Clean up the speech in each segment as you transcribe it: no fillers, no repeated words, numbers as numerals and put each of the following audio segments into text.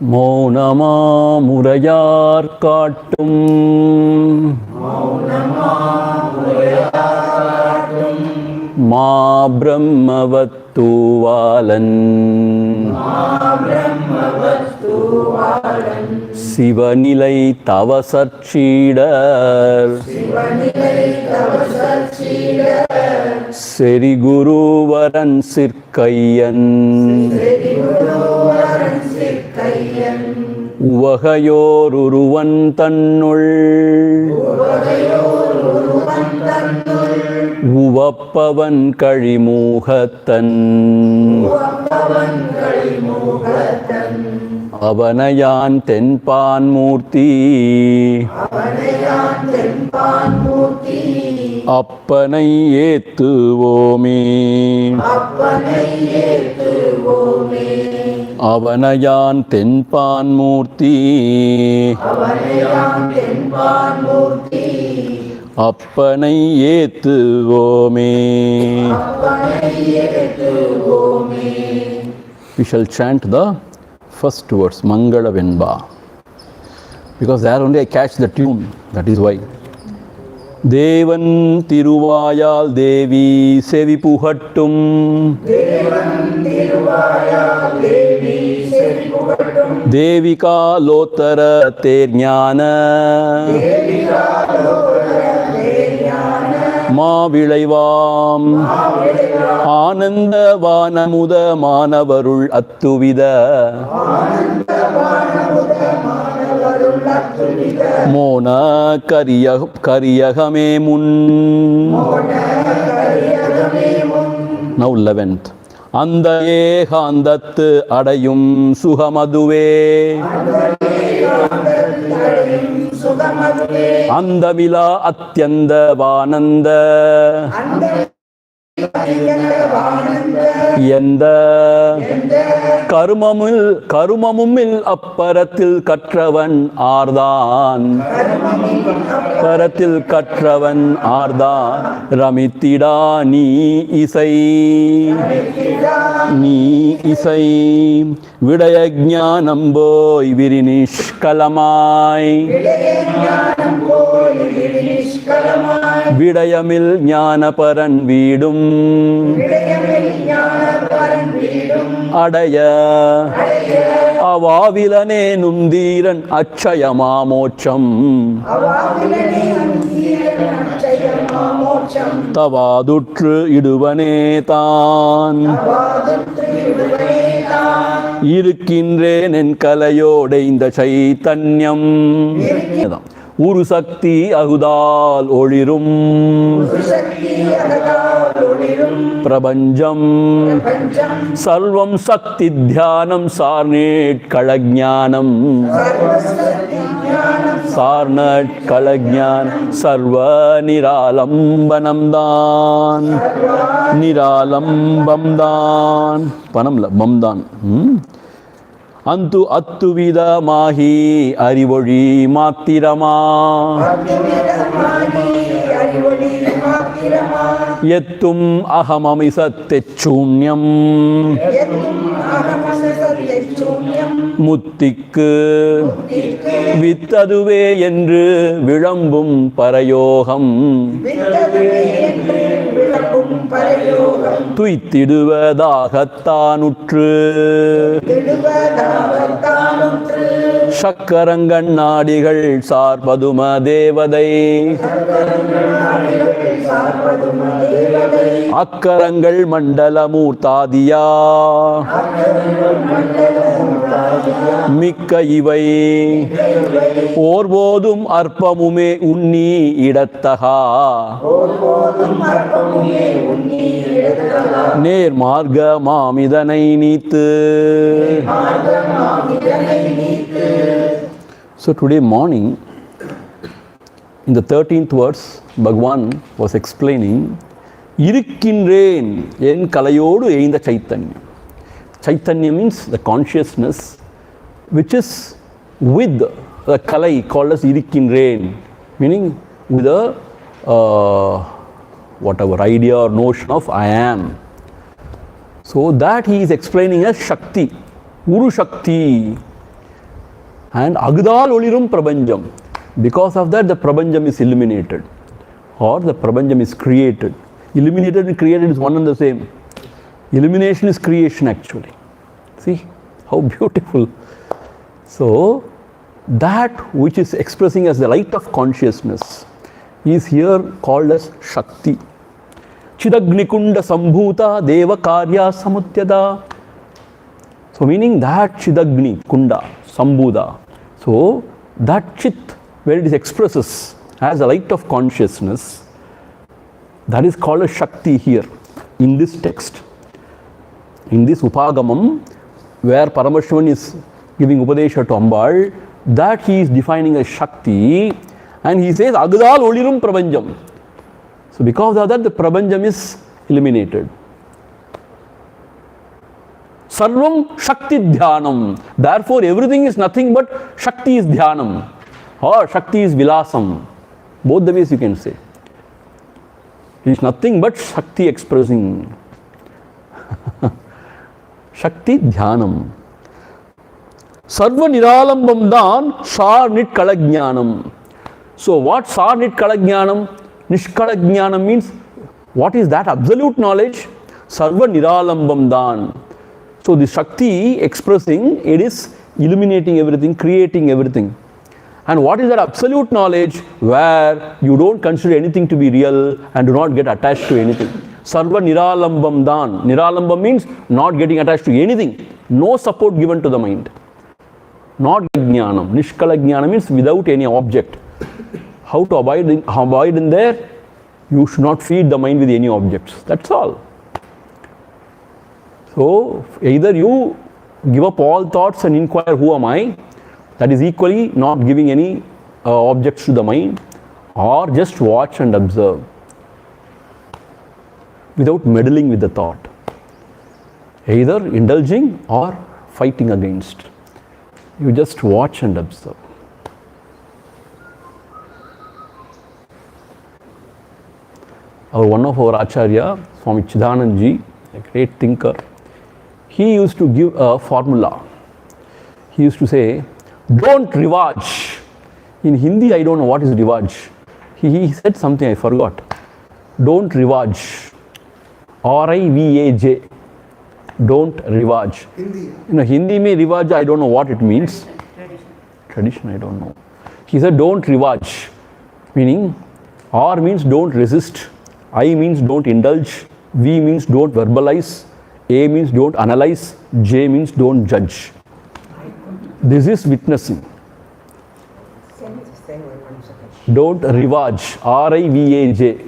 மௌனமா முறையார் காட்டும் மா பிரம்மவத்தூவாலன் சிவநிலை தவசற்சீடர் செரிகுருவரன் சிற்கையன் உவகையோருருவன் தன்னுள் உவப்பவன் கழிமூகத்தன் அவனையான் தென்பான் மூர்த்தி அப்பனை ஏத்துவோமே அவனையான் தென்பான் மூர்த்தி அப்பனை ஏத்துவோமே. We shall chant the first words, Mangala Venba, because there only I catch the tune, that is why. தேவன் திருவாயால் தேவி செவி புகட்டும் தேவிகாலோத்தர தேர்ஞான மாவிளைவாம் ஆனந்தவானமுத மானவருள் அத்துவித மோன கரியகமே முன். Now 11th. அந்த ஏகாந்தத்து அடையும் சுகமதுவே அந்தமிலா அத்யந்தவானந்த எந்த கருமமுமில் அப்பரத்தில் கற்றவன் ஆர்தான் பரத்தில் கற்றவன் ஆர்தான் ரமித்திடா நீ இசை விடய ஞானம் போய் விரிநிஷ்கலமாய் விடயமில் ஞானபரன் வீடும் அடைய அவாவிலனே நுந்தீரன் அச்சயமா மோட்சம் தவாதுற்று இடுவனே தான் இருக்கின்றேன் என் கலையோட இந்த சைத்தன்யம் உரு சக்தி அகுதால் ஒளிரும் பிரபஞ்சம் சர்வம் சக்தி தியானம் சார்நேட் களஞானம் சர்வ நிராலம்பனம் தான் நிராலம்பம் தான் பணம்ல பம்தான். அந்து அத்துவிதமாகி அறிவொழி மாத்திரமா எத்தும் அகமமிசத்தெச்சூன்யம் முத்திக்கு வித்ததுவே என்று விளம்பும் பரயோகம் துய்த்திடுவதாகத்தானுற்று சக்கரங்கண் நாடிகள் சார்பதும தேவதை அக்கரங்கள் மண்டலமூர்த்தாதியா மிக்க இவை ஓர்போதும் அற்பமுமே உன்னி இடத்தகா நேர் மார்க்க மாமிதனை நீத்து. So today morning, in the 13th verse, Bhagavan was explaining, இருக்கின்றேன் என் கலையோடு எழுந்த சைத்தன்யம். Chaitanya means the consciousness which is with the kalai called as irikkinren, meaning with a whatever idea or notion of I am. So that he is explaining as Shakti, Uru Shakti. And Agdal Olirum Prabanjam. Because of that, the Prabanjam is illuminated. Or the Prabanjam is created. Illuminated and created is one and the same. Illumination is creation actually. See how beautiful. So, that which is expressing as the light of consciousness is here called as Shakti. Chidagnikunda Sambhuta Deva Karya Samutyada. So, meaning that Chidagni Kunda Sambhuta. So, that Chit, where it is expresses as a light of consciousness, that is called as Shakti here in this text. In this Upagamam, where Paramashivan is giving Upadesha to Ambal, that he is defining as Shakti, and he says Agdal Olirum Prabanjam. So because of that, the Prabanjam is eliminated. Sarvam Shakti Dhyanam. Therefore, everything is nothing but Shakti is Dhyanam or Shakti is Vilasam. Both the ways you can say. It is nothing but Shakti expressing. Shakti Dhyanam. Sarva Niralambam Dan Sar Nit Kalajnanam. So what Sar Nit Kalajnanam? Nishkalajnanam means what is that absolute knowledge? Sarva Niralambam Dan. So the Shakti expressing, it is illuminating everything, creating everything. And what is that absolute knowledge where you don't consider anything to be real and do not get attached to anything? Sarva Niralambam Dan. Niralambam means not getting attached to anything. No support given to the mind. Not Jnanam. Nishkala Jnana means without any object. How to abide in there? You should not feed the mind with any objects. That's all. So, either you give up all thoughts and inquire, who am I? That is equally not giving any objects to the mind, or just watch and observe without meddling with the thought. Either indulging or fighting against. You just watch and observe. One of our Acharya, Swami Chidananji, a great thinker, he used to give a formula. He used to say, don't rivaj. In Hindi, I don't know what is rivaj. He said something, I forgot. Don't rivaj. R-I-V-A-J. Don't rivaj. Hindi. Hindi mein rivaj, I don't know what it means. Tradition, I don't know. He said, don't rivaj. Meaning, R means don't resist. I means don't indulge. V means don't verbalize. A means don't analyze. J means don't judge. This is witnessing. Don't rivaj. R-I-V-A-J.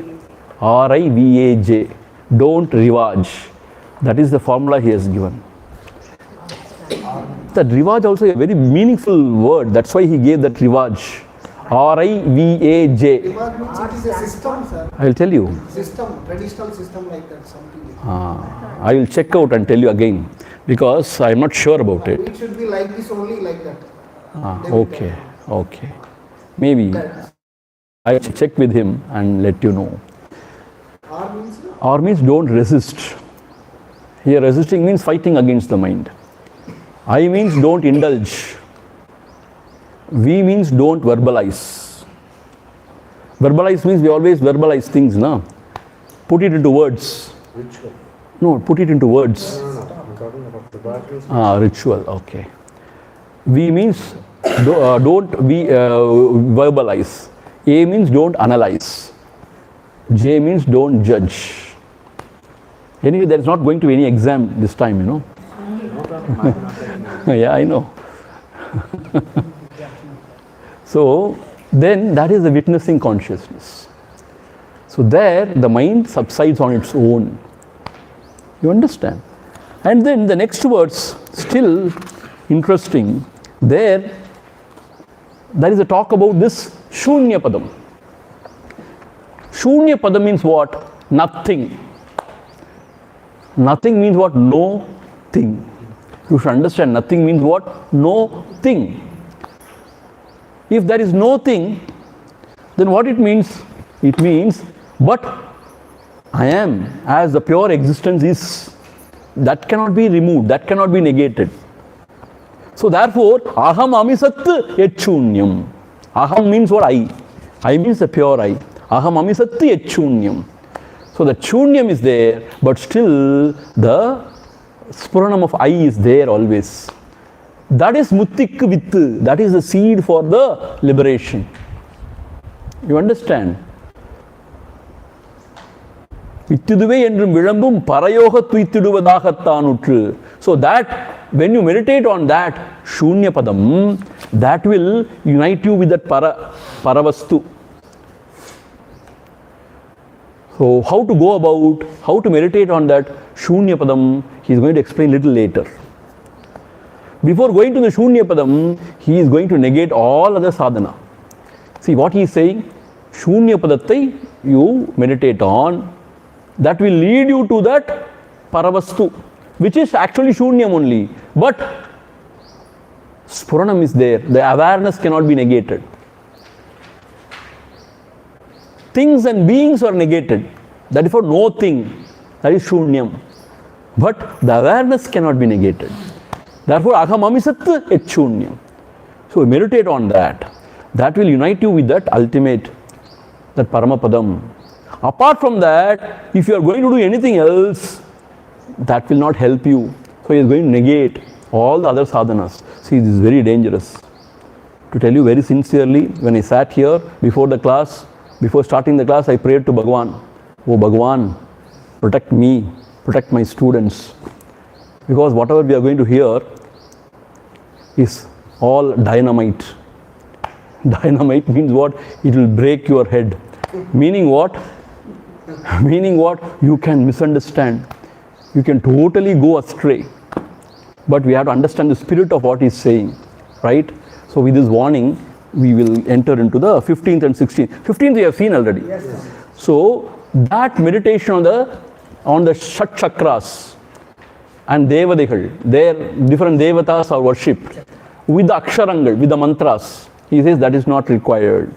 R-I-V-A-J. Don't rivaj. That is the formula he has given. That rivaj also a very meaningful word. That's why he gave that rivaj. R-I-V-A-J. Rivaj means it is a system, sir. I will tell you. System, traditional system like that, something like that. I will check out and tell you again because I am not sure about it. It should be like this only, like that. Okay, okay. Maybe I will check with him and let you know. R means don't resist. Here resisting means fighting against the mind. I means don't indulge. V means don't verbalize. Verbalize means we always verbalize things, no? Put it into words. Ritual. No, put it into words. No. I'm talking about the battles. Ritual, okay. V means don't verbalize. A means don't analyze. J means don't judge. Anyway, there is not going to be any exam this time, Yeah, I know. So, then that is the witnessing consciousness. So, there the mind subsides on its own. You understand? And then the next words, still interesting, there is a talk about this Shunya Padam. Shunya Padam means what? Nothing. Nothing means what? No thing. You should understand, nothing means what? No thing. If there is no thing, then what it means? It means, but I am, as the pure existence is, that cannot be removed, that cannot be negated. So therefore, aham amisat yet shunyam. Aham means what? I. I means the pure I. Aham amisat yet shunyam. So the shunyam is there, but still the spuranam of I is there always. That is muttik vitt. That is the seed for the liberation. You understand? Vittiduve endrum vilambum parayoga tuittiduvathagattanutru. So that when you meditate on that shunya padam, that will unite you with that paravastu. So how to go about, how to meditate on that shunya padam, he is going to explain little later. Before going to the shunya padam, he is going to negate all other sadhana. See what he is saying? Shunya padattai you meditate on, that will lead you to that paravastu, which is actually shunyam only. But spuranam is there, the awareness cannot be negated. Things and beings are negated. That is for no thing. That is shunyam. But the awareness cannot be negated. Therefore, aham amisat et shunyam. So meditate on that. That will unite you with that ultimate, that paramapadam. Apart from that, if you are going to do anything else, that will not help you. So he is going to negate all the other sadhanas. See, this is very dangerous. To tell you very sincerely, when I sat here before the class, before starting the class, I prayed to Bhagavan. Oh Bhagavan, protect me, protect my students. Because whatever we are going to hear is all dynamite. Dynamite means what? It will break your head. Meaning what? Meaning what? You can misunderstand. You can totally go astray. But we have to understand the spirit of what he is saying. Right? So with this warning, we will enter into the 15th and 16th. 15th we have seen already. Yes. So that meditation on the Shat Chakras and Devadihal, their different Devatas are worshipped with the Aksharangal, with the mantras. He says that is not required.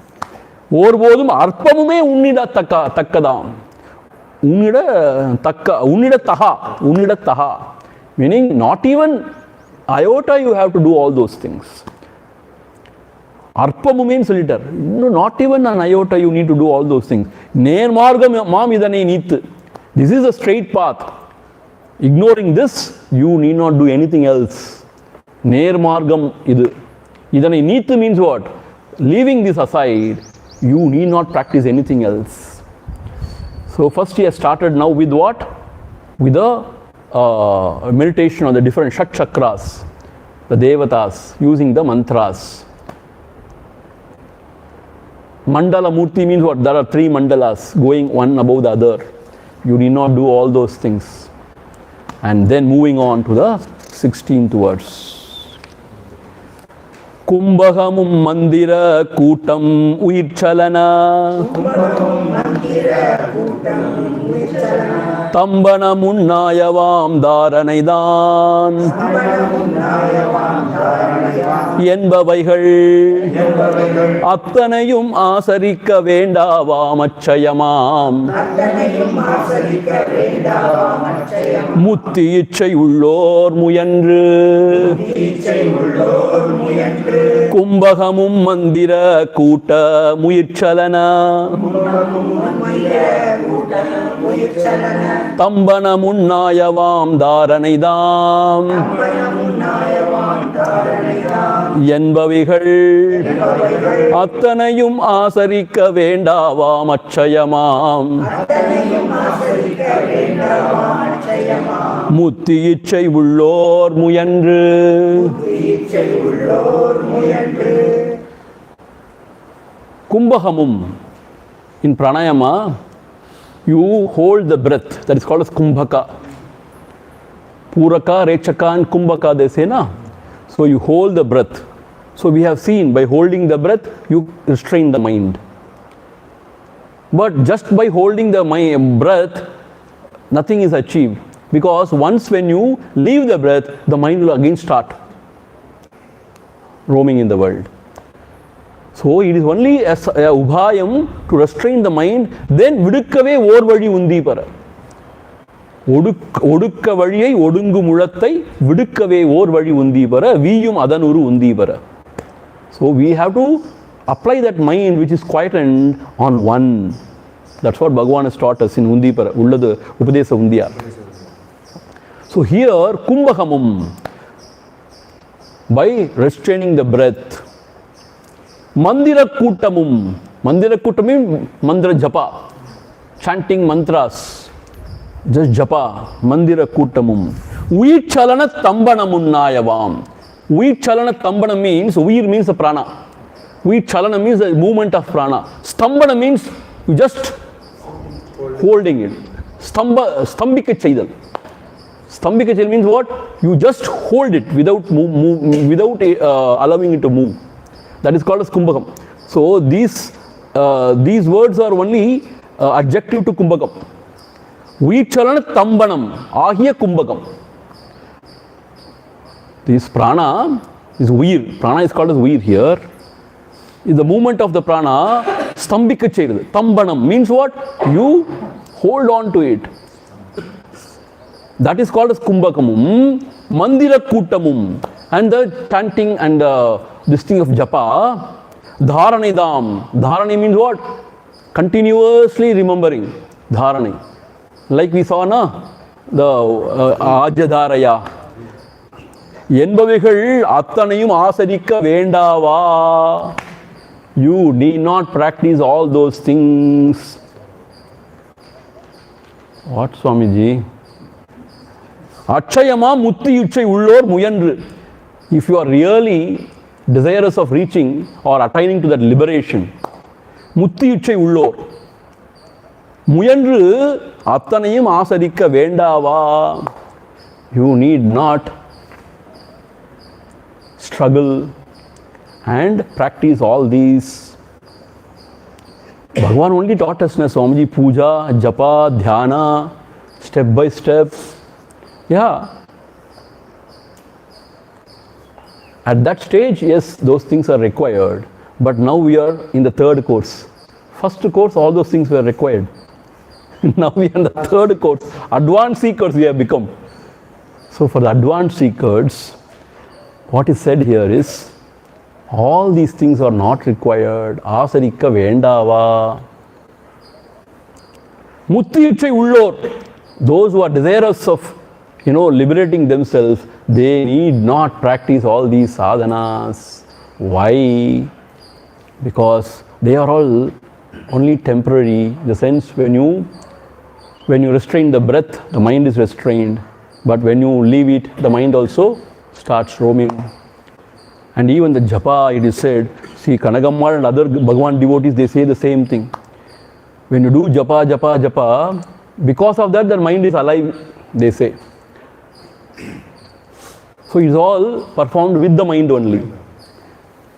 Orvodum arpamume unnida takkadam. Unnida taha. Meaning not even iota you have to do all those things. Arpamu means little. No, not even an iota you need to do all those things. Ner margam mam idane nit. This is a straight path. Ignoring this, you need not do anything else. Ner margam idu. Idane nit means what? Leaving this aside, you need not practice anything else. So first he has started now with what? With a meditation on the different Shat Chakras, the Devatas, using the mantras. Mandala Murti means what? There are 3 mandalas going one above the other. You need not do all those things. And then moving on to the 16th verse. Kumbhagamum Mandira Kutam Uirchalana Tambana Munnayavam Dharanaidan Yenbavaigal Attanayum Asarikka Vendavaam Achayamam Mutti Ichchai Ullor Muyandru Kumbhagamum Mandira Kuta Muyirchalana Tambana Munnayavam Dharanidam Yenbavigal Attanayum Asarikka Vendavaam Achayamam Mutti Ichchai Ullor Muyandru Kumbhagamum. In pranayama, you hold the breath. That is called as kumbhaka. Puraka, Rechaka and Kumbhaka they say na. So you hold the breath. So we have seen by holding the breath, you restrain the mind. But just by holding the breath, nothing is achieved. Because once when you leave the breath, the mind will again start roaming in the world. So it is only a ubhayam to restrain the mind, then vidukkave orvadi undi para. ஒடுக்க வழியை ஒடுங்கு முழத்தை விடுக்கவே ஓர் வழி உந்தி பெற வீயும் அதனுரு உந்தி பெற. So we have to apply that mind which is quietened on one. That's what Bhagavan has taught us in undi para உள்ளது உபதேச உந்தியா. So here kumbhakamum, by restraining the breath. Mandira kuttamum, mandira kuttam means mantra japa, chanting mantras, just japa. Mandira kuttamum uyichalana tambanamunnayavam. Uyichalana tambana means, uyir means the prana, uyichalana means the movement of prana, stambana means you just holding it. Stambika chaidal. Stambika chaidal means what? You just hold it without without allowing it to move. That is called as kumbhakam. So these words are only adjective to kumbhakam. Vichalana tambanam ahiya kumbhakam. This prana is weir. Prana is called as weir here. Is the movement of the prana. Stambika chaidal. Tambanam means what? You hold on to it. That is called as kumbhakamum. Mandira kuttamum, and the chanting and this thing of japa. Dharanidam. Dharani means what? Continuously remembering. Dharani. Like we saw, na? The Ajadharaya. Yenbavigal attanayum asarikka vendava. You need not practice all those things. What, Swamiji? Achayama mutti yuchai ullor muyanru. If you are really desirous of reaching or attaining to that liberation, mutti yuchai ullor muyanru attanayum asarikka vendava. You need not struggle and practice all these. Bhagavan only taught us, na Swamiji, puja, japa, dhyana, step by step. Yeah. At that stage, yes, those things are required. But now we are in the third course. First course, all those things were required. Now we are in the third course. Advanced seekers we have become. So for the advanced seekers, what is said here is, all these things are not required. Asarikka vendava. Muttiyuchai ullor. Those who are desirous of, liberating themselves, they need not practice all these sadhanas. Why? Because they are all only temporary. In the sense, when you restrain the breath, the mind is restrained. But when you leave it, the mind also starts roaming. And even the japa, it is said, see, Kanagammal and other Bhagavan devotees, they say the same thing. When you do japa, japa, japa, because of that, their mind is alive, they say. So it's all performed with the mind only.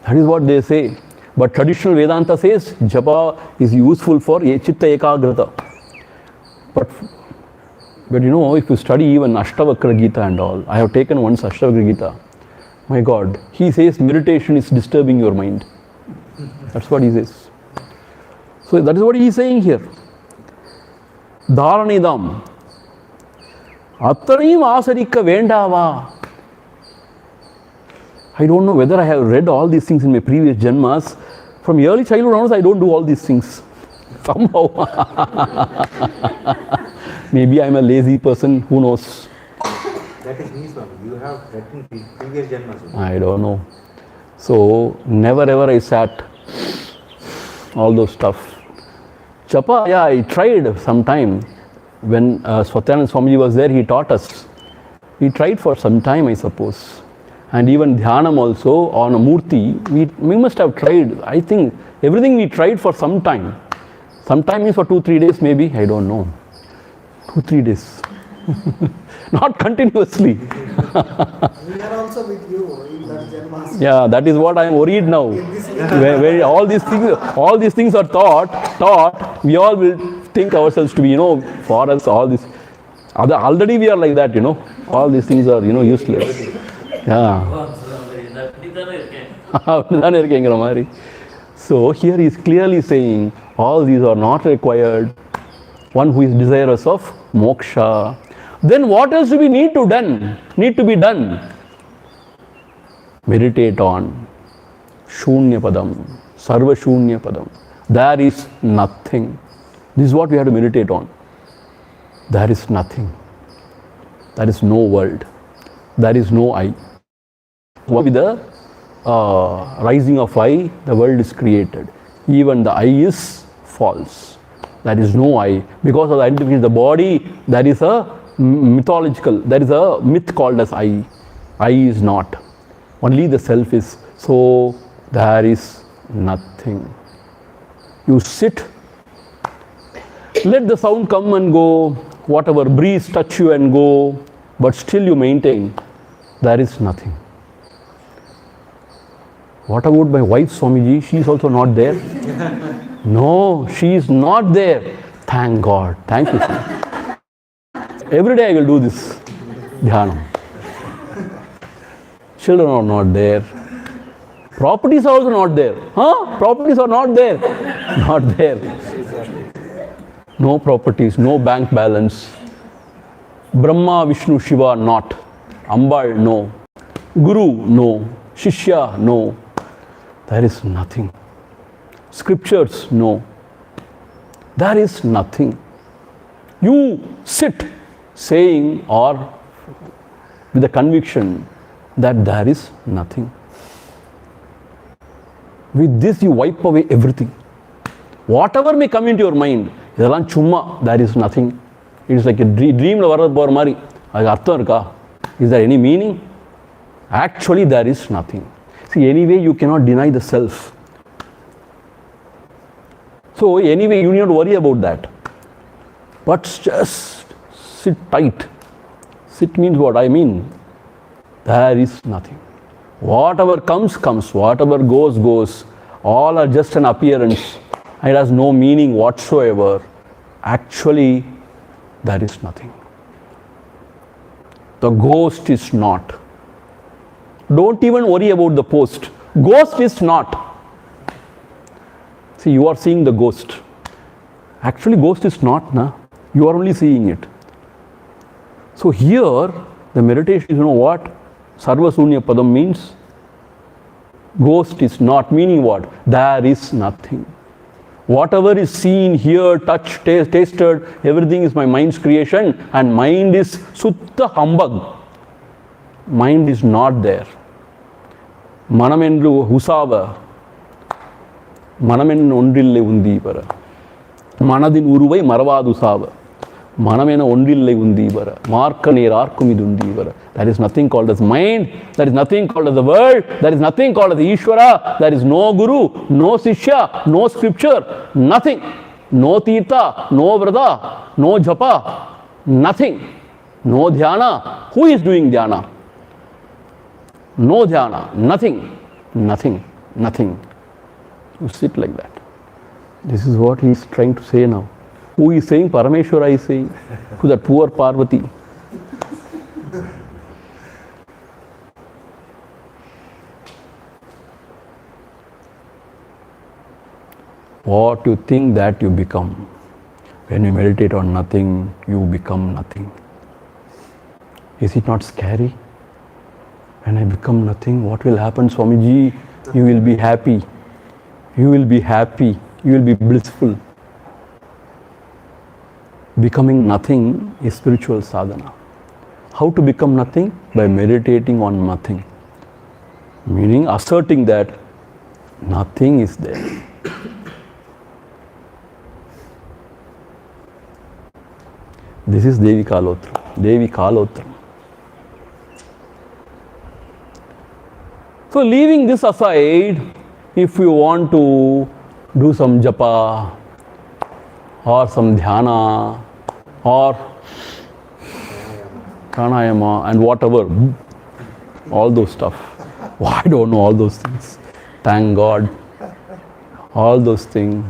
That is what they say. But traditional Vedanta says japa is useful for chitta ekagrata. But if you study even Ashtavakra Gita and all, I have taken once Ashtavakra Gita. My God, he says meditation is disturbing your mind. That's what he says. So that is what he is saying here. Dharanidam. Attanayum asarikka vendava. I don't know whether I have read all these things in my previous janmas. From early childhood onwards, I don't do all these things. Somehow. Maybe I am a lazy person, who knows. That is me, Swami. You have read in previous janmas. I don't know. So, never ever I sat all those stuff. Japa, yeah, I tried sometime. When Swatanand Swamiji was there, he taught us. We tried for some time, I suppose. And even Dhyanam also on a Murti, we must have tried. I think everything we tried for some time. Some time means for 2-3 days maybe, I don't know. 2-3 days. Not continuously. We are also with you in that janmas. Yeah, that is what I am worried now. Where all these things are taught, we all will think ourselves to be, for us all this. Already we are like that, all these things are, useless. Yeah. So here he is clearly saying all these are not required. One who is desirous of moksha. Then what else do we need to be done? Meditate on Shunya Padam, Sarva Shunya Padam. There is nothing. This is what we have to meditate on. There is nothing. There is no world. There is no I. With the rising of I, the world is created. Even the I is false. There is no I. Because of the identification of the body, there is a mythological, there is a myth called as I. I is not. Only the self is. So there is nothing. You sit, let the sound come and go, whatever breeze touch you and go, but still you maintain there is nothing. What about my wife, Swamiji? She is also not there. No, she is not there. Thank God. Thank you, Swami. Every day I will do this dhyanam. Children are not there. Properties are also not there. Properties are not there. Not there. No properties, no bank balance. Brahma, Vishnu, Shiva, not. Ambal, no. Guru, no. Shishya, no. There is nothing. Scriptures, no. There is nothing. You sit saying or with the conviction that there is nothing. With this you wipe away everything. Whatever may come into your mind, இதெல்லாம் சும்மா, there is nothing. It is like a dreamல வர்றது போற மாதிரி. அதுக்கு அர்த்தம் இருக்கா? Is there any meaning? Actually there is nothing. See, anyway you cannot deny the self. So anyway you need not worry about that. But just sit tight. Sit means what I mean. There is nothing. Whatever comes, comes. Whatever goes, goes. All are just an appearance. It has no meaning whatsoever. Actually, there is nothing. The ghost is not. Don't even worry about the post. Ghost is not. See, you are seeing the ghost. Actually, ghost is not, na? You are only seeing it. So here, the meditation is, you know what? Sarva Sunya Padam means ghost is not, meaning what? There is nothing. Whatever is seen, heard, touched, tasted, everything is my mind's creation, and mind is Sutta Humbug. Mind is not there. Manamendu Husava. Manamen Ondrille Undibara. Manadin Uruvai Maravadusava. Manamena Ondrille Undibara. Markanir Arkumidundibara. There is nothing called as mind. There is nothing called as the world. There is nothing called as Ishvara. There is no Guru, no Sishya, no scripture, nothing. No Tirtha, no Vrata, no Japa, nothing. No Dhyana. Who is doing Dhyana? No Dhyana, nothing, nothing, nothing. You sit like that. This is what he is trying to say now. Who is saying? Parameshwara is saying to that poor Parvati. What you think that you become. When you meditate on nothing, you become nothing. Is it not scary? When I become nothing, what will happen, Swamiji? You will be happy. You will be happy. You will be blissful. Becoming nothing is spiritual sadhana. How to become nothing? By meditating on nothing. Meaning asserting that nothing is there. This is Devikalottaram. Devikalottaram. So leaving this aside, if you want to do some japa or some dhyana or pranayama and whatever, all those stuff. I don't know all those things. Thank God. All those things.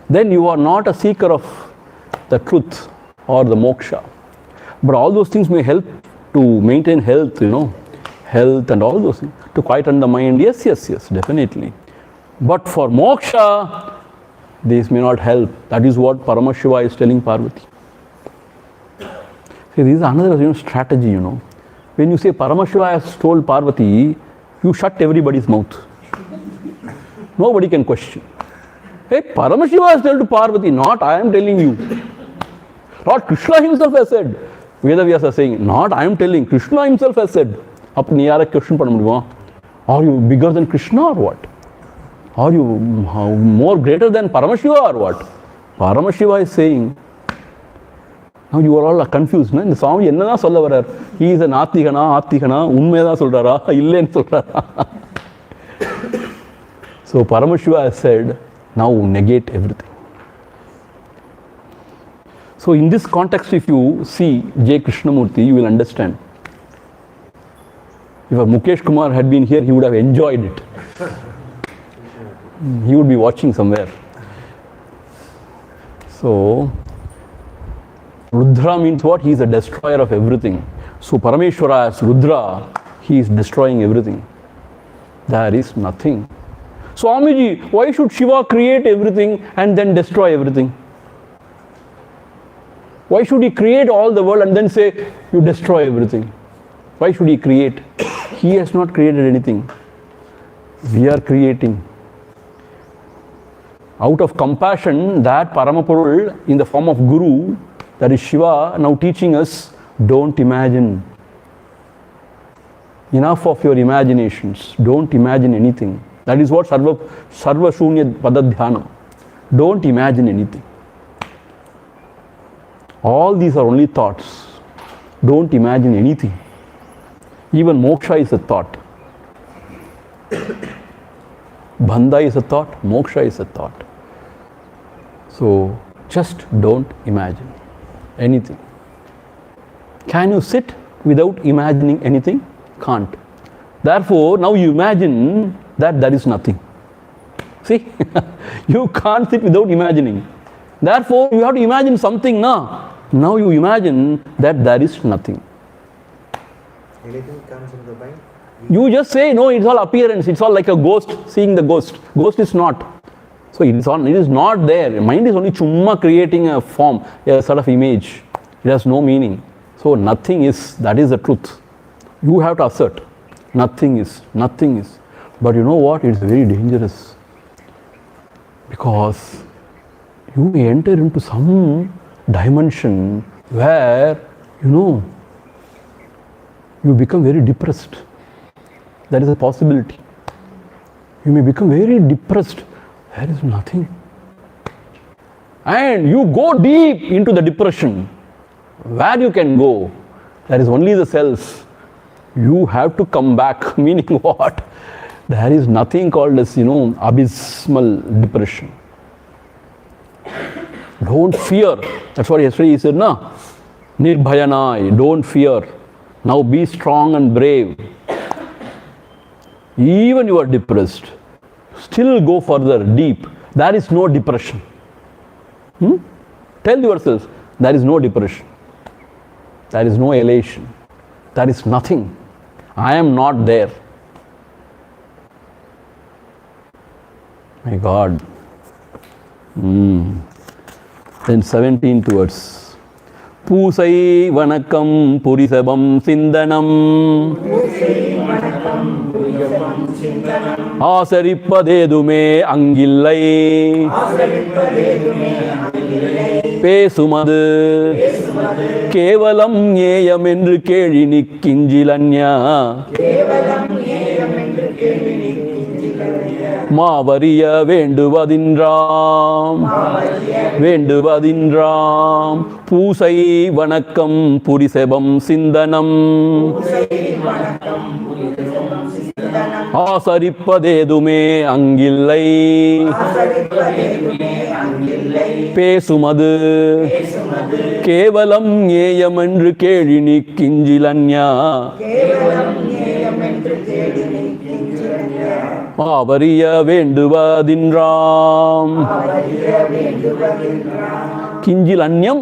Then you are not a seeker of the truth or the moksha. But all those things may help to maintain health, health and all those things. To quieten the mind, yes, definitely. But for moksha, these may not help. That is what Paramashiva is telling Parvati. See, this is another strategy, When you say Paramashiva has told Parvati, you shut everybody's mouth. Nobody can question. Hey, Paramashiva has told to Parvati, not I am telling you. Lord Krishna himself has said. Vedavyasa is saying, not I am telling, Krishna himself has said. Are you bigger than Krishna or what? Are you more greater than Paramashiva or what? Paramashiva is saying, now you are all confused. No? The Swami enna solla varar. He is an Athikana, unmeda solrara, illen solrara. So Paramashiva has said, now negate everything. So in this context, if you see J. Krishnamurti, you will understand. If Mukesh Kumar had been here, he would have enjoyed it. He would be watching somewhere. So, Rudra means what? He is a destroyer of everything. So, Parameshwara as Rudra, he is destroying everything. There is nothing. Swamiji, why should Shiva create everything and then destroy everything? Why should he create all the world and then say, you destroy everything? Why should he create? He has not created anything. We are creating. Out of compassion, that Paramapurul in the form of Guru, that is Shiva, now teaching us, don't imagine. Enough of your imaginations. Don't imagine anything. That is what Sarva Shunya Padadhyana. Don't imagine anything. All these are only thoughts. Don't imagine anything. Even moksha is a thought. Bandha is a thought, moksha is a thought. So just don't imagine anything. Can you sit without imagining anything? Can't. Therefore, now you imagine that there is nothing. See, you can't sit without imagining. Therefore, you have to imagine something now. Now you imagine that there is nothing. Anything comes in the mind? You just say, no, it's all appearance. It's all like a ghost, seeing the ghost. Ghost is not. So it is not there. Mind is only chumma creating a form, a sort of image. It has no meaning. So nothing is, that is the truth. You have to assert. Nothing is, nothing is. But you know what? It's very dangerous. Because you enter into some dimension where, you become very depressed. That is a possibility. You may become very depressed. There is nothing. And you go deep into the depression. Where you can go? There is only the self. You have to come back. Meaning what? There is nothing called as, abysmal depression. Don't fear. That's what yesterday he said, na? Nirbhayanai, don't fear. Now be strong and brave. Even you are depressed, still go further, deep. There is no depression. Tell yourself, there is no depression. There is no elation. There is nothing. I am not there. My God. Then 17th verse. Pusai vanakam purisabam sindanam Asarippadedume angillai Pesumadu Kevalam nyeyam endru keli nikkinjilanya Mavariya வேண்டுவதின்றாம் பூசை வணக்கம் புரிசெபம் சிந்தனம் ஆசரிப்பதேதுமே அங்கில்லை பேசுமது கேவலம் ஏயமென்று கேழி நிக்கிஞ்சிலன்யா ஆவரிய வேண்டுவதின்றாம் கிஞ்சில் அந்நியம்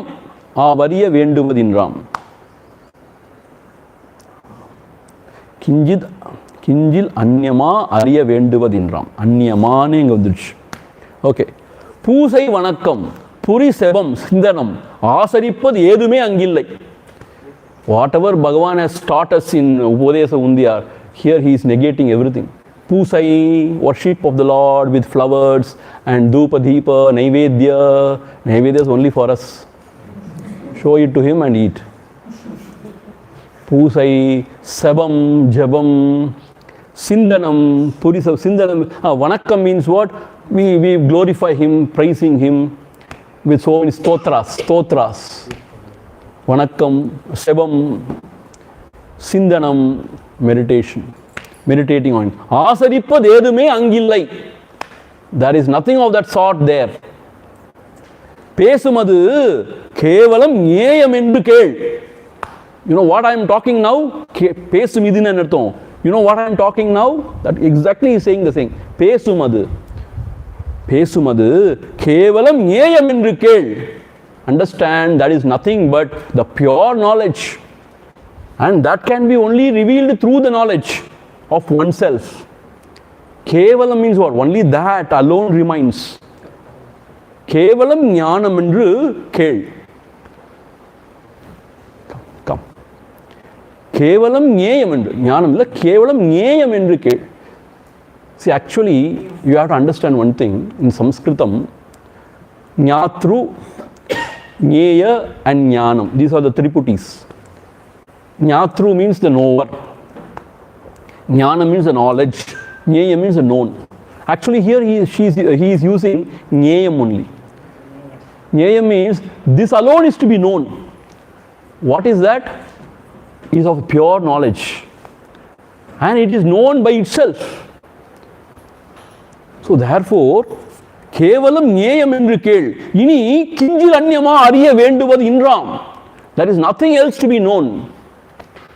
ஆவரிய வேண்டுவதின்றாம் கிஞ்சில் அந்நியமா அறிய வேண்டுவதின்றாம் அந்நியமானே இங்கே வந்துடுச்சு. Okay. பூசை வணக்கம் புரி செபம் சிந்தனம் ஆசரிப்பது ஏதுமே அங்கில்லை. Whatever Bhagavan has taught us in Upadesa Undiyar, here he is negating everything. Pusai, worship of the Lord with flowers and Dhupa Deepa, Naivedya. Naivedya is only for us. Show it to him and eat. Pusai, Sabam, Jabam, Sindanam, Purisam, Sindanam. Vanakkam means what? We glorify him, praising him with so many stotras. Vanakkam, Sabam, Sindanam, meditation. Meditating on it. Asaripad edume angillai. There is nothing of that sort there. Pesumadu kevalam nyeyam endu kel. You know what I am talking now? Pesumidin enartham. You know what I am talking now? That exactly is saying the same. Pesumadu kevalam nyeyam endu kel. Understand, that is nothing but the pure knowledge. And that can be only revealed through the knowledge of oneself. Kevalam means what? Only that alone remains. Kevalam jnanam endru kel. Come. Kevalam nyeyam endru. Jnanam illa kevalam nyeyam endru kel. See, actually, you have to understand one thing. In Sanskritam, Jnatru, Jneya and Jnanam. These are the triputis. Jnatru means the knower. Jnana means the knowledge. Jneyam means the known. Actually, here he is using Jneyam only. Jneyam means this alone is to be known. What is that? It is of pure knowledge. And it is known by itself. So therefore, Kevalam Jneyam endru kel. Ini kinjil anyama ariya venduvad indram. There is nothing else to be known.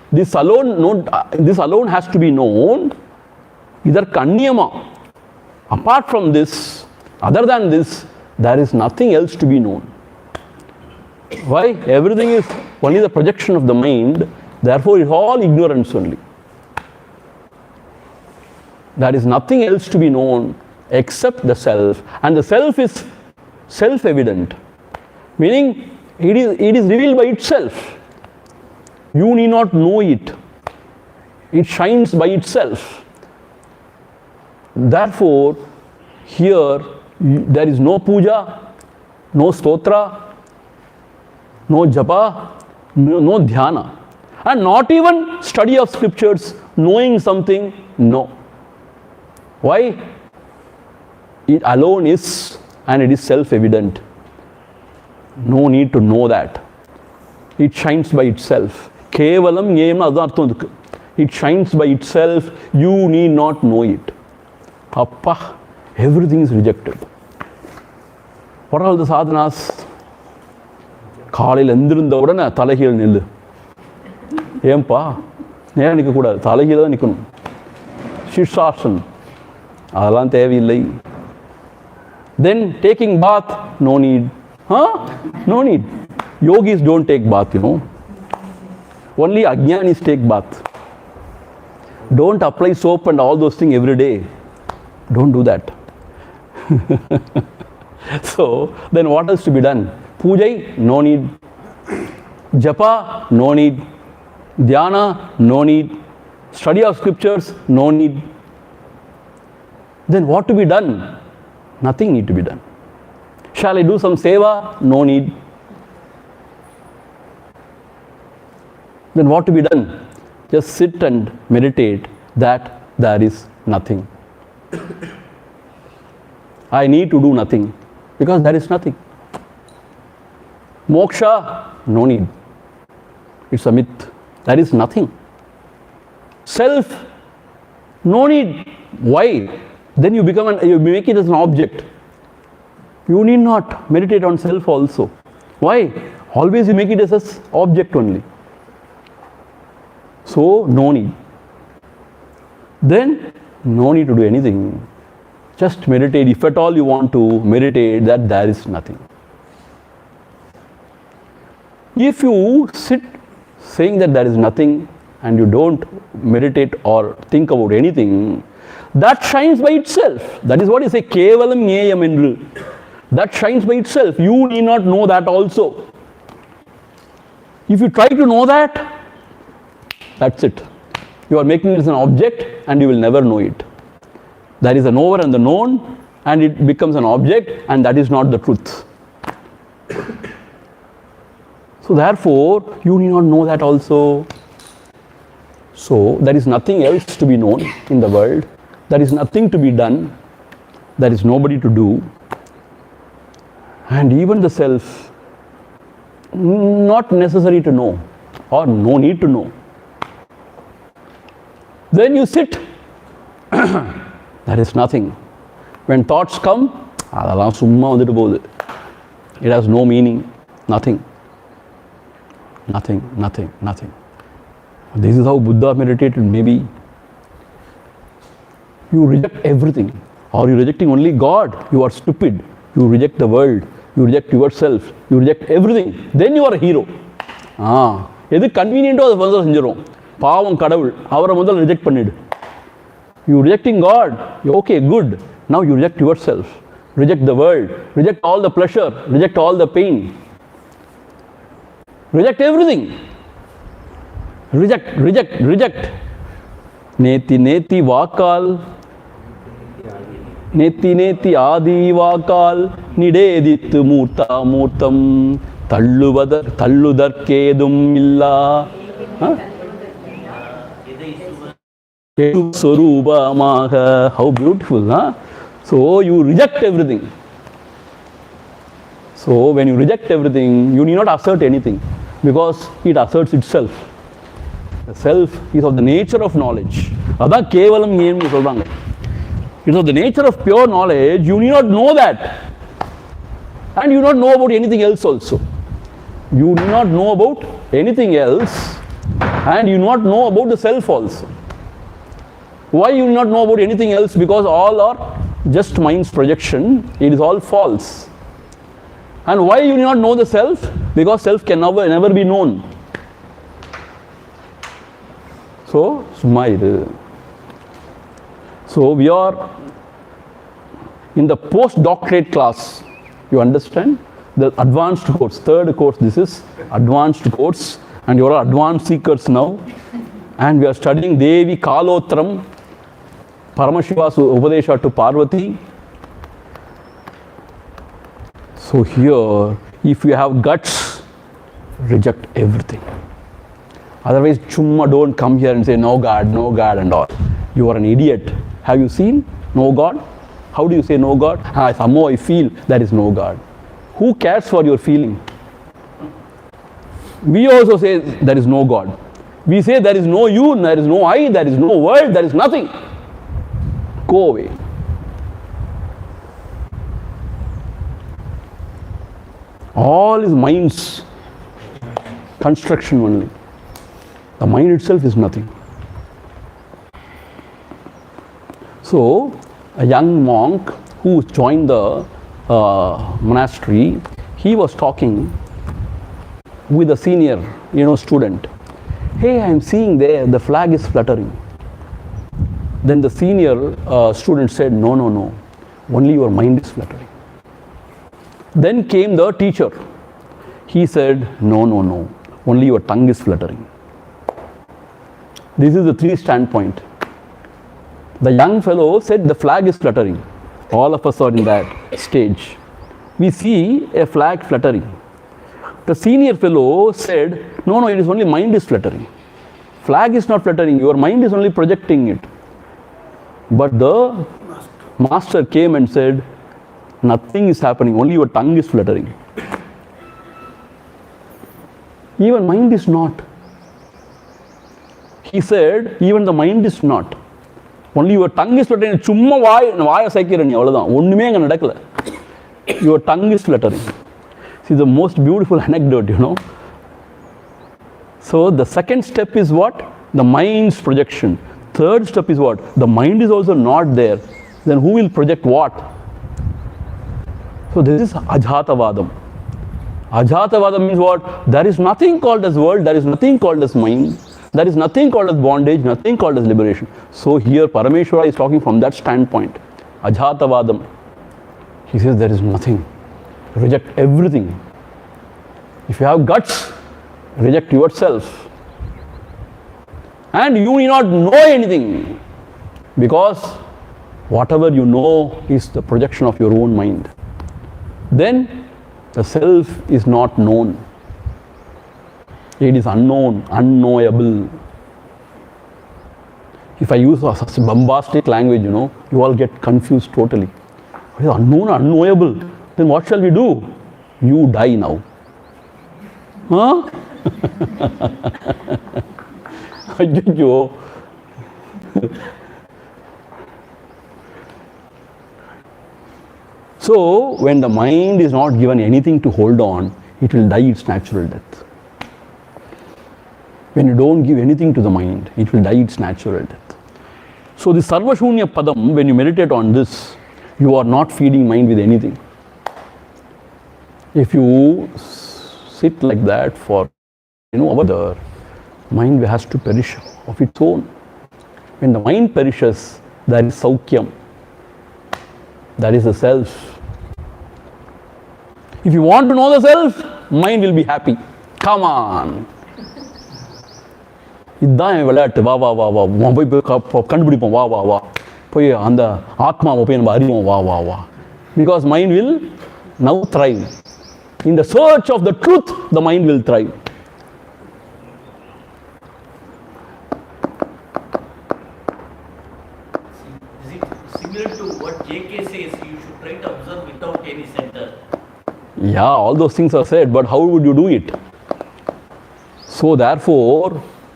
This alone has to be known. Either Kanyama. Apart from this, other than this, there is nothing else to be known. Why? Everything is only the projection of the mind. Therefore, it's all ignorance only. There is nothing else to be known except the self. And the self is self-evident. Meaning, it is revealed by itself. You need not know it. It shines by itself. Therefore, here there is no puja, no stotra, no japa, no dhyana. And not even study of scriptures, knowing something, no. Why? It alone is, and it is self-evident. No need to know that. It shines by itself. Kevalam Jneyam adartham. It shines by itself. You need not know it. Appa, everything is rejected. What are all the sadhanas? காலையில் எந்திருந்த உடனே தலைகீழ் நில்லு. ஏன்பா? நேரம் நிற்கக்கூடாது, தலைகீழ தான் நிற்கணும். Shirshasana. அதெல்லாம் தேவையில்லை. Then taking bath, no need. No need. Yogis don't take bath, you know. Only Ajnanis take bath. Don't apply soap and all those things every day. Don't do that. So, then what has to be done? Pujai, no need. Japa, no need. Dhyana, no need. Study of scriptures, no need. Then what to be done? Nothing need to be done. Shall I do some seva? No need. Then what to be done? Just sit and meditate that there is nothing. I need to do nothing because there is nothing. Moksha, no need. It's a myth. There is nothing. Self, no need. Why? Then you make it as an object. You need not meditate on self also. Why? Always you make it as an object only. So, no need. Then, no need to do anything. Just meditate. If at all you want to meditate, that there is nothing. If you sit saying that there is nothing and you don't meditate or think about anything, that shines by itself. That is what is a kevalam jneyam endru. That shines by itself. You need not know that also. If you try to know that, That's it. You are making it as an object and you will never know it. There is a knower and the known, and it becomes an object, and that is not the truth. So therefore, you need not know that also. So there is nothing else to be known in the world. There is nothing to be done. There is nobody to do. And even the self, not necessary to know, or no need to know. Then you sit. There is nothing. When thoughts come, அதெல்லாம் சும்மா வந்துட்டு போகுது. It has no meaning. Nothing. Nothing, nothing, nothing. This is how Buddha meditated, maybe. You reject everything. Or you rejecting only God, you are stupid. You reject the world. You reject yourself. You reject everything. Then you are a hero. எது கன்வீனியன்ட்டோ அதை வந்து செஞ்சிடும். பாவம் கடவுள், அவரை முதல்ல reject பண்ணிடு. You rejecting God, okay, good. Now you reject yourself. Reject the world. Reject all the pleasure. Reject all the pain. Reject everything. Reject, reject, reject. Neti neti vakal. Neti neti adi vakal. Nidedittu murta murtam. Talludarkedum illa. Swaroopananda. How beautiful, huh? So you reject everything. So when you reject everything, you need not assert anything, because it asserts itself. The self is of the nature of knowledge. Adha kevalam yenu solranga. It is of the nature of pure knowledge. You need not know that. And you do not know about anything else also. You do not know about anything else, and you do not know about the self also. Why you do not know about anything else? Because all are just mind's projection. It is all false. And why you do not know the self? Because self can never be known. So, so we are in the postdoctorate class. You understand? The advanced course, third course. This is advanced course, and you are advanced seekers now. And we are studying Devikalottaram, Paramashiva's Upadesha to Parvati. So here, if you have guts, reject everything. Otherwise, chumma, don't come here and say no God and all. You are an idiot. Have you seen no God? How do you say no God? Somehow I feel there is no God. Who cares for your feeling? We also say there is no God. We say there is no you, there is no I, there is no world, there is nothing. Go away. All is mind's construction only. The mind itself is nothing. So, a young monk who joined the monastery, he was talking with a senior, student. Hey, I am seeing there the flag is fluttering. Then the senior student said, no, only your mind is fluttering. Then came the teacher. He said, no, only your tongue is fluttering. This is the three standpoint. The young fellow said the flag is fluttering. All of us are in that stage. We see a flag fluttering. The senior fellow said, no, it is only mind is fluttering. Flag is not fluttering, your mind is only projecting it. But the master came and said, nothing is happening, only your tongue is fluttering. Even mind is not. He said, even the mind is not. Only your tongue is fluttering. Chumma vaaya saikirani avladhaan. Onnume anga nadakala. Your tongue is fluttering. See, the most beautiful anecdote, So the second step is what? The mind's projection. Third step is what? The mind is also not there. Then who will project what? So this is Ajhatavadam. Ajhatavadam means what? There is nothing called as world, there is nothing called as mind, there is nothing called as bondage, nothing called as liberation. So here Parameshwara is talking from that standpoint. Ajhatavadam. He says there is nothing. Reject everything. If you have guts, reject yourself. And you need not know anything, because whatever you know is the projection of your own mind. Then the self is not known. It is unknown, unknowable. If I use such bombastic language, you all get confused totally. It is unknown, unknowable. Then what shall we do? You die now. Huh? So, when the mind is not given anything to hold on, it will die its natural death. When you don't give anything to the mind, it will die its natural death. So, the Sarvashunya Padam, when you meditate on this, you are not feeding mind with anything. If you sit like that for, the mind has to perish of its own. When the mind perishes, there is Saukyam. That is the self. If you want to know the self, mind will be happy. Come on. இதுதான் விளையாட்டு. வா வா வா வா போய் கண்டுபிடிப்போம். வா வா வா போய் அந்த ஆத்மாவை போய் நம்ம அறிவோம். வா வா வா. Because mind will now thrive. In the search of the truth, the mind will thrive. Is it similar to what JK says? You should try to observe without any center. Yeah, all those things are said, but how would you do it? So therefore,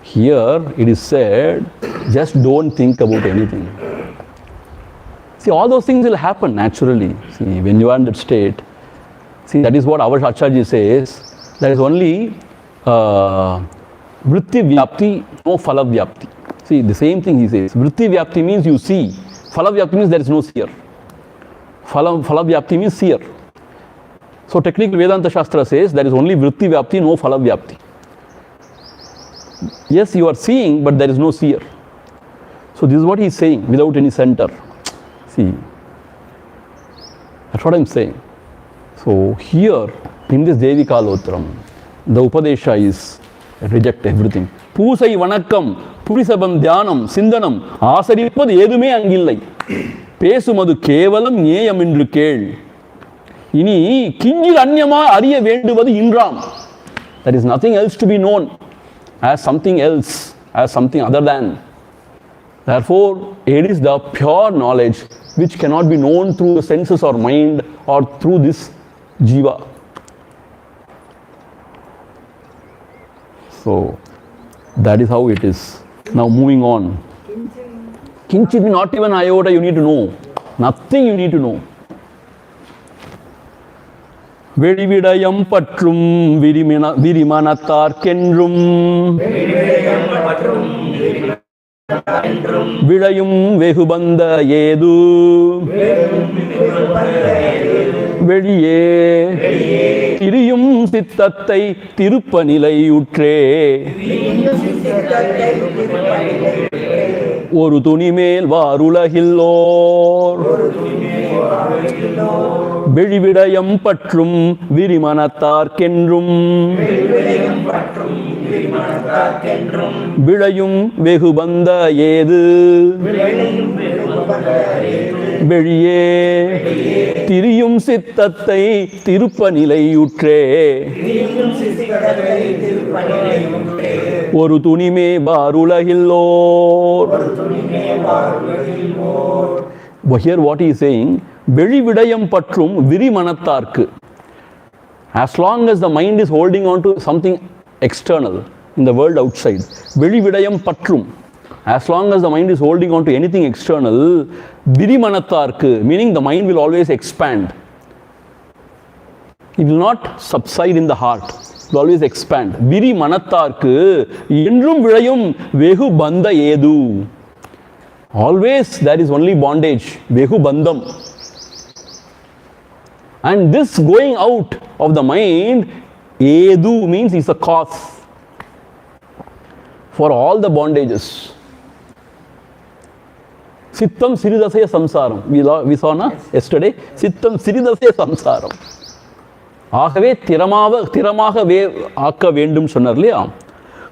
here it is said, just don't think about anything. See, all those things will happen naturally. See, when you are in that state, see, that is what our Acharya says, there is only vritti vyapti, no phala vyapti. See, the same thing he says. Vritti vyapti means you see. Phala vyapti means there is no seer. Phala vyapti means seer. So technically Vedanta Shastra says there is only vritti vyapti, no phala vyapti. Yes, you are seeing, but there is no seer. So this is what he is saying, without any center. See, that's what I am saying. So here, in this Devikalottaram, the Upadesha is reject everything. Pusai vanakkam, purisabam dhyanam, sindanam, ஆசரிப்பது ஏதுமே அங்கில்லை. பேசுமது கேவலம் ஞேயம் என்று கேள். இனி கிஞ்சில் அந்நியமா அறிய வேண்டுவது இன்றாம். There is nothing else to be known as something else, as something other than. Therefore, it is the pure knowledge which cannot be known through the senses or mind or through this jiva. So, that is how it is. Now moving on. Kinchit, not even iota you need to know. Nothing you need to know. வெளிவிடயம் பற்றும் விரிமனத்தார்க்கென்றும் விளையும் வெகுபந்த ஏது வெளியே திரியும் சித்தத்தை திருப்ப நிலையுற்றே ஒரு துணிமேல் வாருலகில்லோர் வெளிவிடயம் பற்றும் விரிமனத்தார்க்கென்றும் விளையும் வெகுபந்த ஏது வெளியே திரியும் சித்தத்தை திருப்ப நிலையுற்றே ஒரு துணிமே பாருலகில்லோர். Here what he is saying, வெளிவிடயம் பற்றும் விரிமனத்தார்க்கு. As long as the mind is holding on to something external in the world outside, வெளிவிடயம் பற்றும், as long as the mind is holding on to anything external, விரிமனத்தார்க்கு, meaning the mind will always expand. It will not subside in the heart. It will always expand. விரிமனத்தார்க்கு என்றும் விளையும் வெகு பந்த ஏது. Always there is only bondage, vehu bandham. And this going out of the mind, edu means is a cause for all the bondages. Sittam siridasaya samsaram. We saw yesterday. Sittam siridasaya samsaram. ஆகவே திறமாக ஆக்க வேண்டும் சொன்னார் இல்லையா?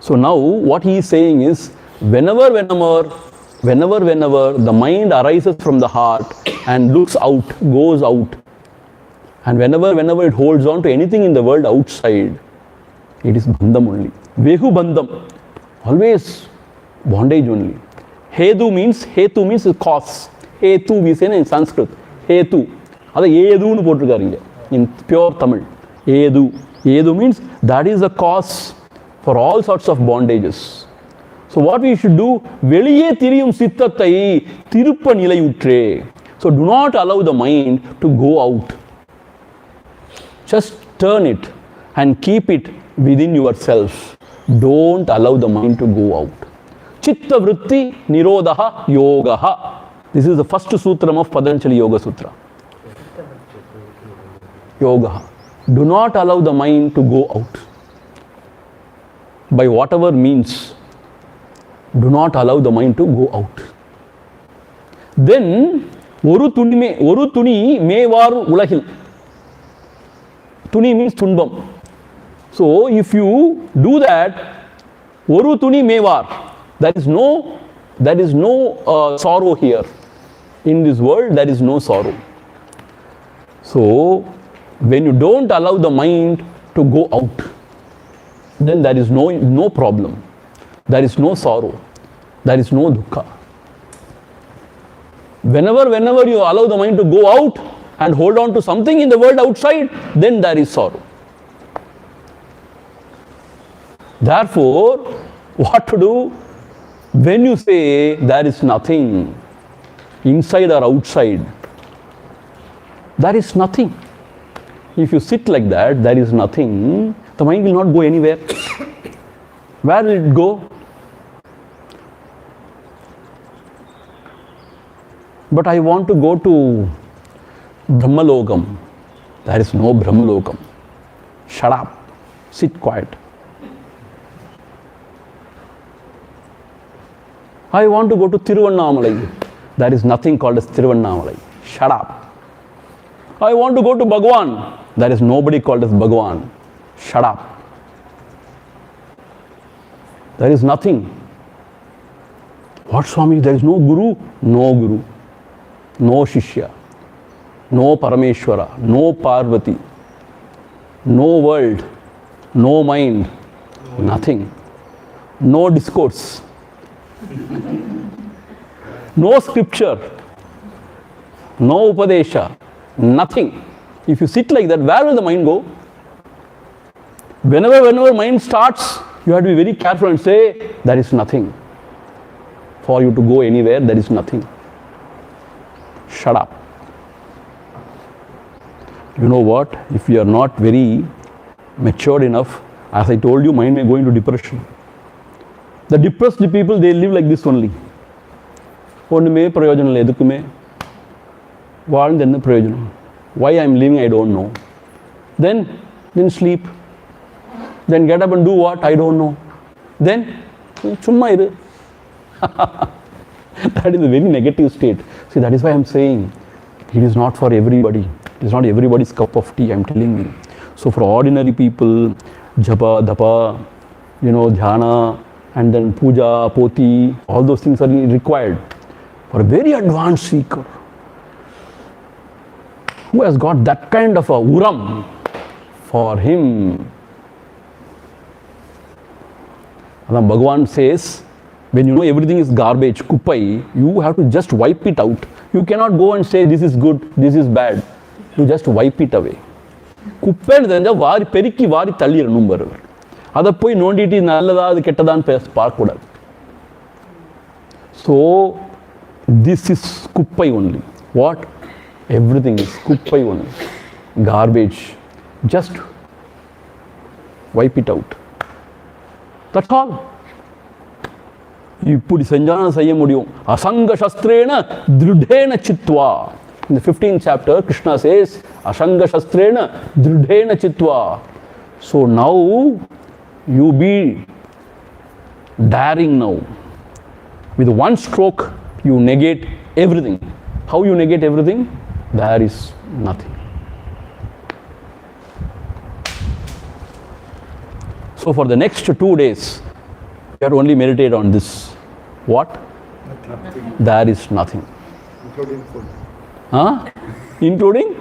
So now what he is saying is, whenever the mind arises from the heart and looks out, goes out, and whenever it holds on to anything in the world outside, it is bandham only. Vehu bandham, always bondage only. Hetu means the cause. Hetu we say in Sanskrit. Hetu. That's Edu in pure Tamil. Edu. Edu means that is the cause for all sorts of bondages. So what we should do? Veliye tiriyum sittathai tiruppa nilayutre. So do not allow the mind to go out. Just turn it and keep it within yourself. Don't allow the mind to go out. Chitta vritti nirodha yogaha. This is the first sutram of Patanjali Yoga Sutra. Yoga. Do not allow the mind to go out. By whatever means, do not allow the mind to go out. Then, oru tuni mevaru ulahil. Tuni means tunbam. So, if you do that, oru tuni mevar, there is no sorrow here. In this world, there is no sorrow. So, when you don't allow the mind to go out, then there is no problem. There is no sorrow. There is no dukkha. Whenever you allow the mind to go out and hold on to something in the world outside, then there is sorrow. Therefore, what to do? When you say there is nothing, inside or outside, there is nothing. If you sit like that, there is nothing, the mind will not go anywhere. Where will it go? But I want to go to Brahmalokam. There is no Brahmalokam. Shut up. Sit quiet. I want to go to Tiruvannamalai. There is nothing called as Tiruvannamalai. Shut up. I want to go to Bhagwan. There is nobody called as Bhagwan. Shut up. There is nothing. What, Swami? There is no Guru? No Guru. No Shishya. No Parameshwara. No Parvati. No world. No mind. Nothing. No discourse. No scripture. No Upadesha. Nothing. If you sit like that, where will the mind go? Whenever mind starts, you have to be very careful and say, there is nothing. For you to go anywhere, there is nothing. Shut up. You know what? If you are not very matured enough, as I told you, mind may go into depression. The depressed people, they live like this only. Onnume prayojanam illa edukkume. Vaalund enna prayojanam? Why I am living, I don't know. Then sleep. Then get up and do what? I don't know. Then chumma iru. That is a very negative state. See, that is why I am saying it is not for everybody. It is not everybody's cup of tea, I am telling you. So for ordinary people, japa, dapa, dhyana, and then puja, poti, all those things are required. For a very advanced seeker, who has got that kind of a uram, for him, Bhagavan says, when you know everything is garbage, kuppai, you have to just wipe it out. You cannot go and say this is good, this is bad. You just wipe it away. Kuppai enna vaari perikki vaari tallirannum varu. Adha poi nonditi nalladha adu kettadanu paakudadu. So this is kuppai only. What? Everything is kuppai only. Garbage. Just wipe it out. That's all. இப்படி செஞ்சாலும் செய்ய முடியும். Asanga shastrena drudhena chitva. In the 15th chapter, Krishna says, Asanga shastrena drudhena chitva. So now, you be daring now. With one stroke, you negate everything. How you negate everything? There is nothing. So for the next 2 days, you have to only meditate on this. What? Nothing. There is nothing. Including food. Huh? Including?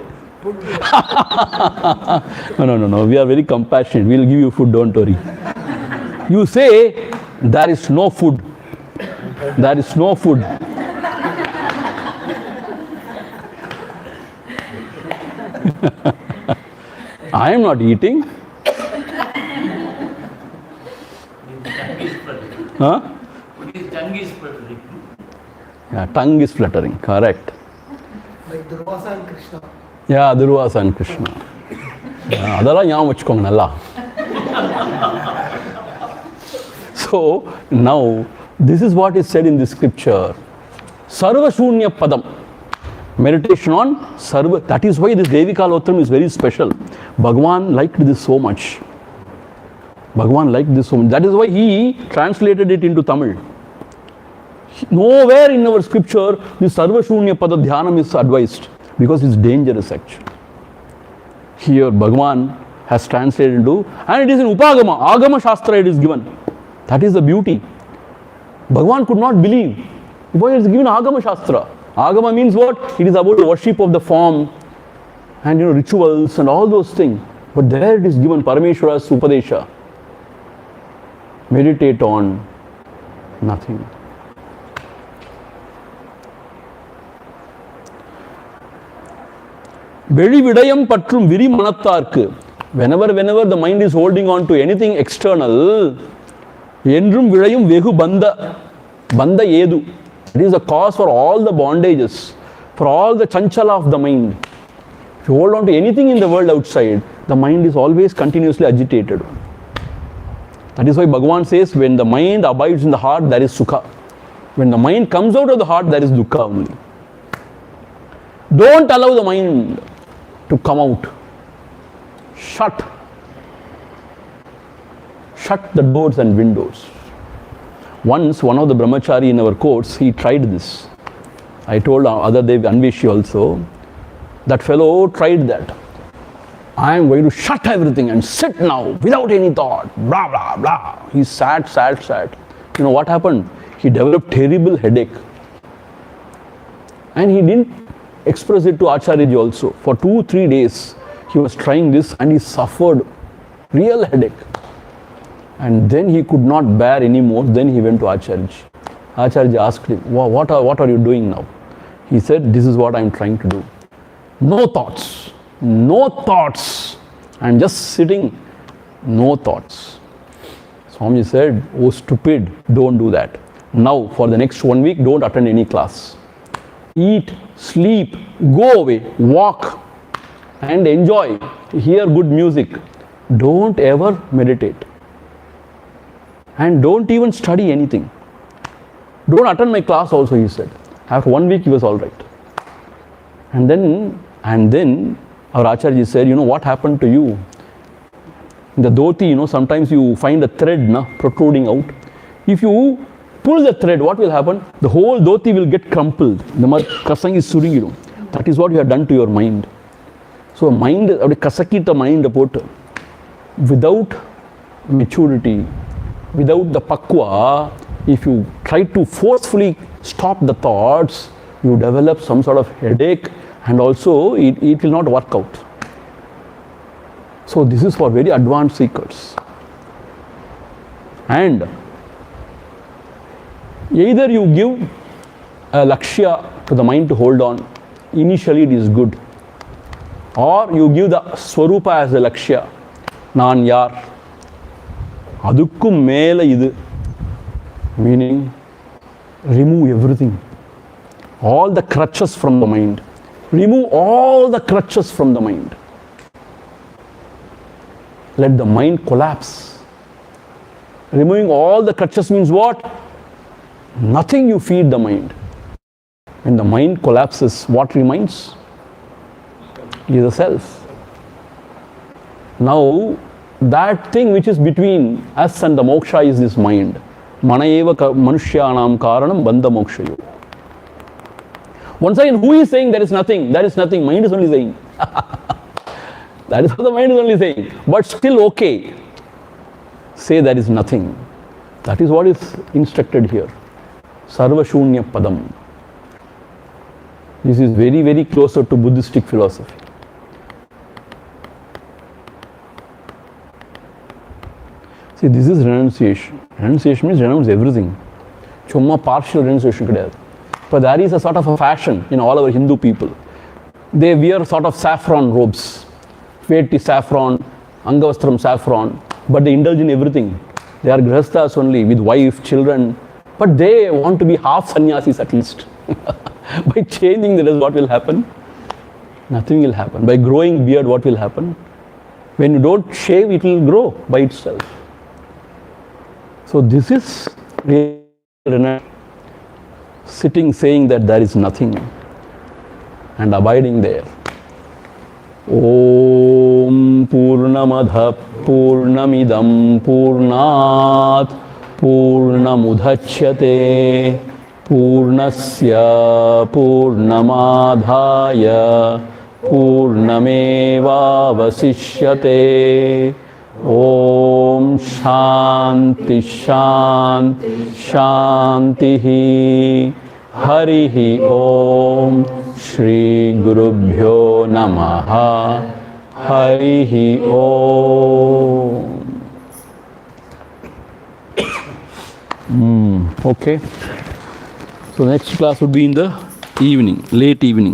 No. We are very compassionate. We'll give you food, don't worry. You say, there is no food. There is no food. I am not eating. Huh? His tongue is fluttering. Yeah, tongue is fluttering. Correct. Like Durvasa and Krishna. Yeah, Durvasa and Krishna. அதெல்லாம் ஞாபகம் வச்சுக்கோங்க நல்லா. So now this is what is said in this scripture. Sarva Shunya Padam. Meditation on Sarva. That is why this Devikalottaram is very special. Bhagavan liked this so much. Bhagavan liked this so much. That is why he translated it into Tamil. Nowhere in our scripture this Sarva Shunya Pada Dhyanam is advised because it's dangerous actually. Here Bhagavan has translated into, and it is in Upagama, Agama Shastra it is given. That is the beauty. Bhagavan could not believe. Why it is given Agama Shastra? Agama means what? It is about the worship of the form and rituals and all those things. But there it is given Parameshwara's Upadesha. Meditate on nothing. வெளிவிடயம் பற்றும் விரி மனத்தார்க்கு. Whenever the mind is holding on to anything external, என்றும் விழையும் வெகு பந்த ஏது. It is the cause for all the bondages, for all the chanchala of the mind. If you hold on to anything in the world outside, the mind is always continuously agitated. That is why Bhagavan says, when the mind abides in the heart, there is sukha. When the mind comes out of the heart, there is dukkha only. Don't allow the mind to come out. Shut the doors and windows. Once, one of the brahmachari in our course, he tried this. I told other Dev Anveshi also, that fellow tried that. I am going to shut everything and sit now without any thought. Blah, blah, blah. He sat. You know what happened? He developed terrible headache. And he didn't express it to Acharyaji also. For 2-3 days, he was trying this and he suffered real headache. And then he could not bear anymore. Then he went to Acharyaji. Acharyaji asked him, what are you doing now? He said, this is what I am trying to do. No thoughts. I am just sitting, no thoughts. Swami said, oh stupid, don't do that. Now, for the next 1 week, don't attend any class. Eat, sleep, go away, walk and enjoy. Hear good music. Don't ever meditate. And don't even study anything. Don't attend my class also, he said. After 1 week, he was all right. And then our Acharya said, what happened to you? In the dhoti, sometimes you find a thread protruding out. If you pull the thread, what will happen? The whole dhoti will get crumpled. That is what you have done to your mind. So mind, kasakita mind without maturity, without the pakwa, if you try to forcefully stop the thoughts, you develop some sort of headache and also it will not work out. So this is for very advanced seekers. And either you give a lakshya to the mind to hold on, initially it is good. Or you give the Swarupa as a lakshya, Naan Yar. Adukkum mela idu. Meaning, remove everything. All the crutches from the mind. Remove all the crutches from the mind. Let the mind collapse. Removing all the crutches means what? Nothing you feed the mind. When the mind collapses, what remains? Is the self. Now, that thing which is between us and the moksha is this mind. Manayeva manushyanam karanam bandha mokshayo. Once again, who is saying there is nothing? There is nothing. Mind is only saying. That is what the mind is only saying. But still okay. Say there is nothing. That is what is instructed here. Sarvashunya Padam. This is very, very closer to Buddhistic philosophy. See, this is renunciation. Renunciation means renounce everything. Chumma partial renunciation kadayadu. But there is a sort of a fashion in all our Hindu people. They wear sort of saffron robes. Veti saffron, Angavastram saffron, but they indulge in everything. They are grihasthas only with wife, children, but they want to be half sannyasis at least. By changing the dress, what will happen? Nothing will happen. By growing beard, what will happen? When you don't shave, it will grow by itself. So this is really sitting saying that there is nothing and abiding there. Om Purnamadha Purnamidam Purnat Purnamudhachyate Purnasya Purnamadhaya Purnameva Vasishyate. Om Shanti Shanti Shanti Harihi Om Shri Gurubhyo Namaha Harihi Om. Okay. So next class would be in the evening, late evening.